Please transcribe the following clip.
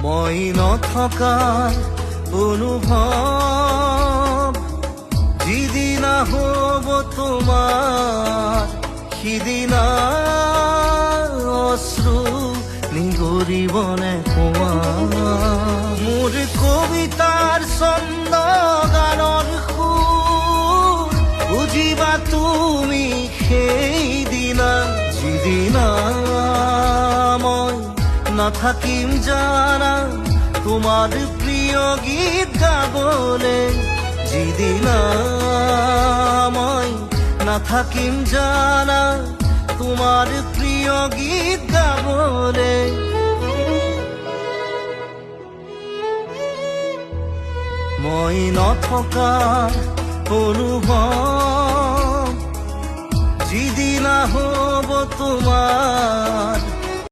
মই নথকাৰ অনুভৱ যিদিনা হ'ব তোমাৰ সিদিনা অশ্ৰু নিগৰিবনে কোৱা মোৰ কবিতাৰ ছন্দ গানৰ সুৰ বুজিবা তুমি সেইদিনা যিদিনা মই নাথাকিম জানা তোমার প্রিয় গীত গাবলে যিদিনা মই নাথাকিম জানা তোমার প্রিয় গীত গাবলে মই নথকাৰ অনুভৱ যিদিনা হ'ব তোমাৰ